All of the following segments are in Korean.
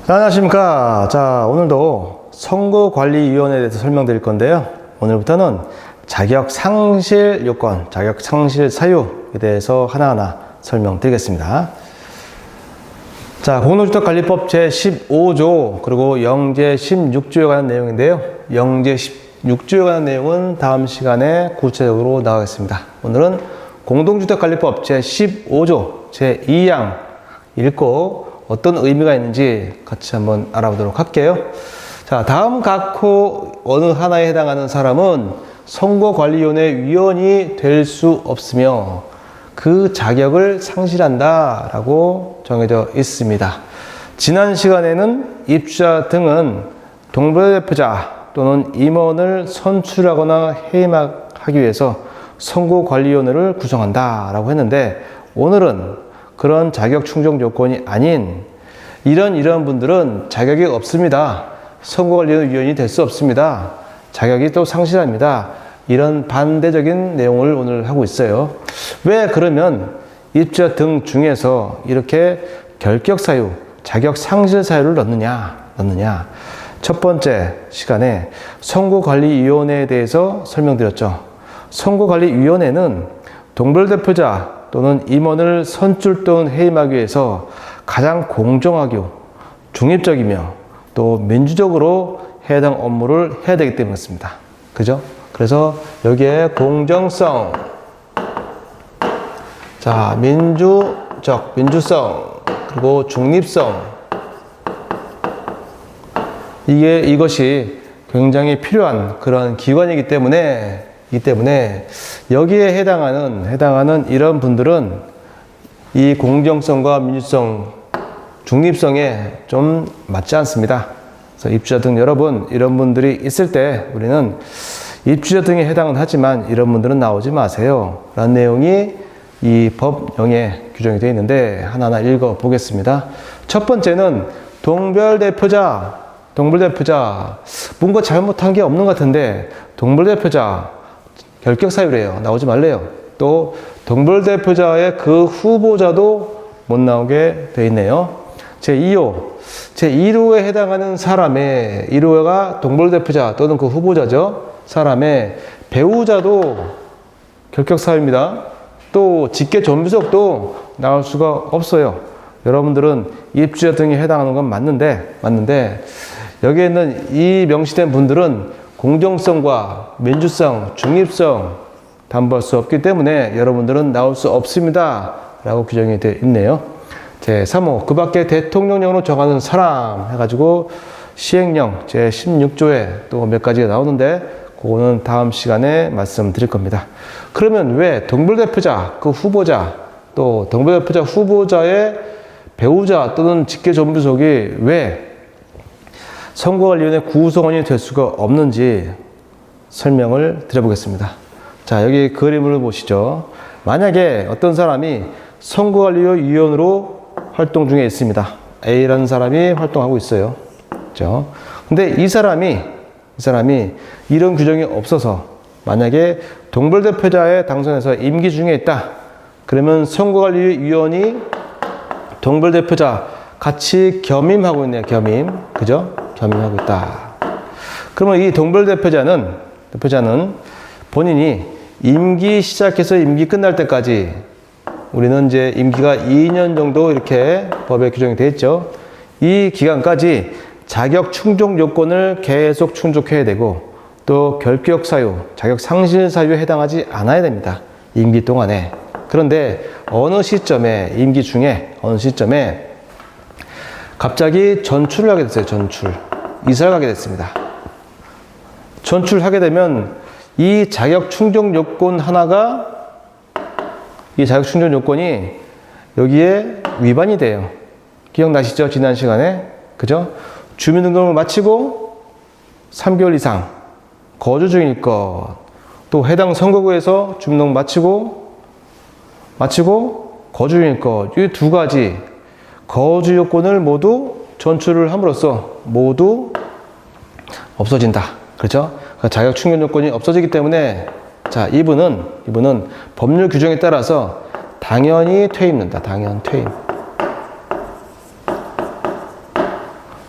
안녕하십니까. 자, 오늘도 선거관리위원회에 대해서 설명드릴 건데요. 오늘부터는 자격 상실 요건, 자격 상실 사유에 대해서 하나하나 설명드리겠습니다. 자, 공동주택관리법 제15조 그리고 영제 16조에 관한 내용인데요. 영제 16조에 관한 내용은 다음 시간에 구체적으로 나가겠습니다. 오늘은 공동주택관리법 제15조 제2항 읽고 어떤 의미가 있는지 같이 한번 알아보도록 할게요. 자, 다음 각호 어느 하나에 해당하는 사람은 선거관리위원회 위원이 될 수 없으며 그 자격을 상실한다 라고 정해져 있습니다. 지난 시간에는 입주자 등은 동별대표자 또는 임원을 선출하거나 해임하기 위해서 선거관리위원회를 구성한다 라고 했는데, 오늘은 그런 자격 충족 요건이 아닌 이런 분들은 자격이 없습니다. 선거관리위원회 위원이 될 수 없습니다. 자격이 또 상실합니다. 이런 반대적인 내용을 오늘 하고 있어요. 왜 그러면 입주자 등 중에서 이렇게 결격 사유, 자격 상실 사유를 넣느냐? 첫 번째 시간에 선거관리위원회에 대해서 설명드렸죠. 선거관리위원회는 동별대표자 또는 임원을 선출 또는 해임하기 위해서 가장 공정하고 중립적이며 또 민주적으로 해당 업무를 해야 되기 때문이었습니다. 그죠? 그래서 여기에 공정성, 자, 민주성, 그리고 중립성, 이것이 굉장히 필요한 그런 기관이기 때문에 여기에 해당하는 이런 분들은 이 공정성과 민주성, 중립성에 좀 맞지 않습니다. 그래서 입주자 등 여러분, 이런 분들이 있을 때 우리는 입주자 등에 해당은 하지만 이런 분들은 나오지 마세요 라는 내용이 이 법령에 규정이 되어 있는데 하나하나 읽어 보겠습니다. 첫 번째는 동별대표자, 뭔가 잘못한 게 없는 것 같은데 동별대표자 결격 사유래요. 나오지 말래요. 또 동별대표자의 그 후보자도 못 나오게 되어 있네요. 제2호에 해당하는 사람의 1호가 동별대표자 또는 그 후보자죠. 사람의 배우자도 결격 사유입니다. 또 직계존비속도 나올 수가 없어요. 여러분들은 입주자 등에 해당하는 건 맞는데 여기에 있는 이 명시된 분들은 공정성과 민주성, 중립성 담보할 수 없기 때문에 여러분들은 나올 수 없습니다 라고 규정이 되어 있네요. 제3호, 그 밖에 대통령령으로 정하는 사람 해가지고 시행령 제16조에 또 몇 가지가 나오는데 그거는 다음 시간에 말씀드릴 겁니다. 그러면 왜 동별대표자, 그 후보자, 또 동별대표자 후보자의 배우자 또는 직계존비속이 왜 선거관리위원회 구성원이 될 수가 없는지 설명을 드려보겠습니다. 자, 여기 그림을 보시죠. 만약에 어떤 사람이 선거관리위원으로 활동 중에 있습니다. A라는 사람이 활동하고 있어요. 그렇죠? 근데 이 사람이 이런 규정이 없어서 만약에 동별대표자에 당선해서 임기 중에 있다. 그러면 선거관리위원이 동별대표자 같이 겸임하고 있네요. 그죠? 겸임하고 있다. 그러면 이 동별대표자는 본인이 임기 시작해서 임기 끝날 때까지, 우리는 이제 임기가 2년 정도 이렇게 법에 규정이 되어 있죠. 이 기간까지 자격 충족 요건을 계속 충족해야 되고 또 결격 사유, 자격 상실 사유에 해당하지 않아야 됩니다. 임기 동안에. 그런데 임기 중에 어느 시점에 갑자기 전출을 하게 됐어요. 이사를 가게 됐습니다. 전출하게 되면 이 자격 충족 요건이 여기에 위반이 돼요. 기억나시죠? 지난 시간에. 그죠? 주민등록을 마치고 3개월 이상 거주 중일 것, 또 해당 선거구에서 주민등록 마치고 거주 중일 것, 이 두 가지 거주 요건을 모두 전출을 함으로써 모두 없어진다. 그렇죠? 자격 충족 요건이 없어지기 때문에 자, 이분은 법률 규정에 따라서 당연히 퇴임된다. 당연 퇴임.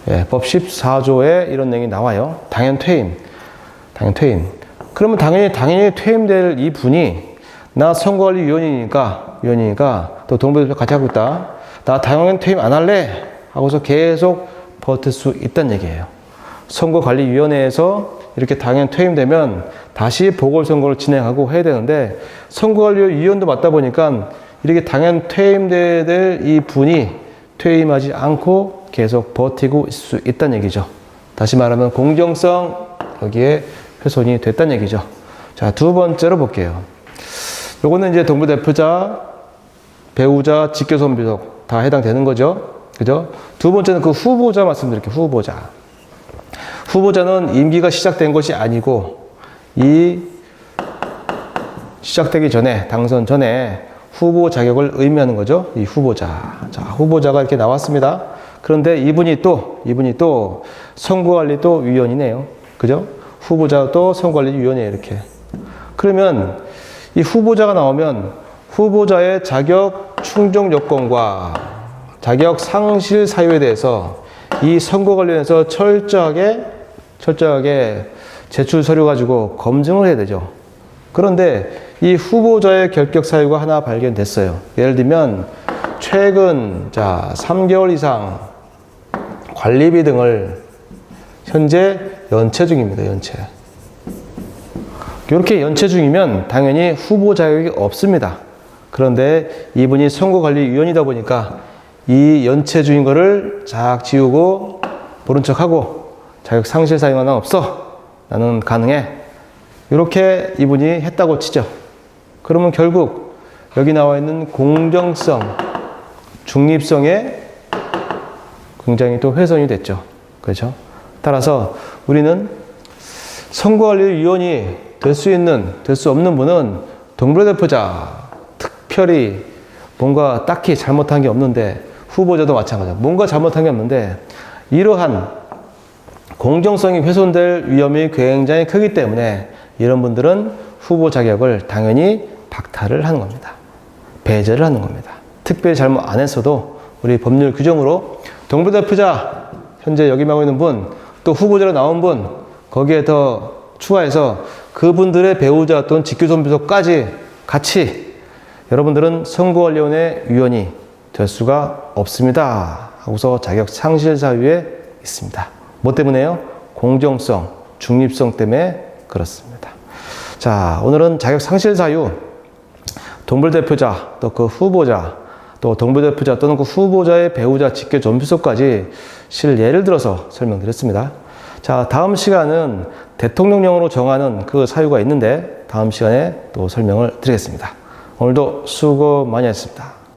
예, 법 14조에 이런 내용이 나와요. 당연 퇴임. 그러면 당연히 퇴임될 이 분이 나 선거관리위원이니까 또 동부대표 같이 하고 있다. 나 당연 퇴임 안 할래 하고서 계속 버틸 수 있다는 얘기예요. 선거관리위원회에서 이렇게 당연 퇴임되면 다시 보궐선거를 진행하고 해야 되는데 선거관리위원도 맡다 보니까 이렇게 당연 퇴임될 이 분이 퇴임하지 않고 계속 버티고 있을 수 있다는 얘기죠. 다시 말하면 공정성 여기에 훼손이 됐다는 얘기죠. 자, 두 번째로 볼게요. 요거는 이제 동부대표자, 배우자, 직계손비속 다 해당되는 거죠. 그죠? 두 번째는 그 후보자 말씀드릴게요. 후보자는 임기가 시작된 것이 아니고 이 시작되기 전에 당선 전에 후보 자격을 의미하는 거죠. 이 후보자. 자, 후보자가 이렇게 나왔습니다. 그런데 이분이 또 선거관리 또 위원이네요. 그죠? 후보자 또 선거관리위원회 이렇게. 그러면 이 후보자가 나오면 후보자의 자격 충족 요건과 자격 상실 사유에 대해서 이 선거 관련해서 철저하게 제출 서류 가지고 검증을 해야 되죠. 그런데 이 후보자의 결격 사유가 하나 발견됐어요. 예를 들면 최근 3개월 이상 관리비 등을 현재 연체 중입니다. 이렇게 연체 중이면 당연히 후보 자격이 없습니다. 그런데 이분이 선거관리위원이다 보니까 이 연체 중인 거를 쫙 지우고 모른 척하고 자격 상실 사유가 없어. 나는 가능해. 이렇게 이분이 했다고 치죠. 그러면 결국 여기 나와 있는 공정성, 중립성에 굉장히 또 훼손이 됐죠. 그렇죠? 따라서 우리는 선거관리위원이 될 수 없는 분은 동부대표자 특별히 뭔가 딱히 잘못한 게 없는데 후보자도 마찬가지죠. 뭔가 잘못한 게 없는데 이러한 공정성이 훼손될 위험이 굉장히 크기 때문에 이런 분들은 후보 자격을 당연히 박탈을 하는 겁니다. 배제를 하는 겁니다. 특별히 잘못 안 했어도 우리 법률 규정으로 동부대표자 현재 역임하고 있는 분 또 후보자로 나온 분 거기에 더 추가해서 그분들의 배우자 또는 직계손비속까지 같이 여러분들은 선거관리위원회 위원이 될 수가 없습니다 하고서 자격 상실 사유에 있습니다. 뭐 때문에요? 공정성, 중립성 때문에 그렇습니다. 자, 오늘은 자격 상실 사유, 동부대표자, 또 그 후보자, 또 동부대표자 또는 그 후보자의 배우자, 직계존비속까지 실예를 들어서 설명드렸습니다. 자, 다음 시간은 대통령령으로 정하는 그 사유가 있는데 다음 시간에 또 설명을 드리겠습니다. 오늘도 수고 많이 했습니다.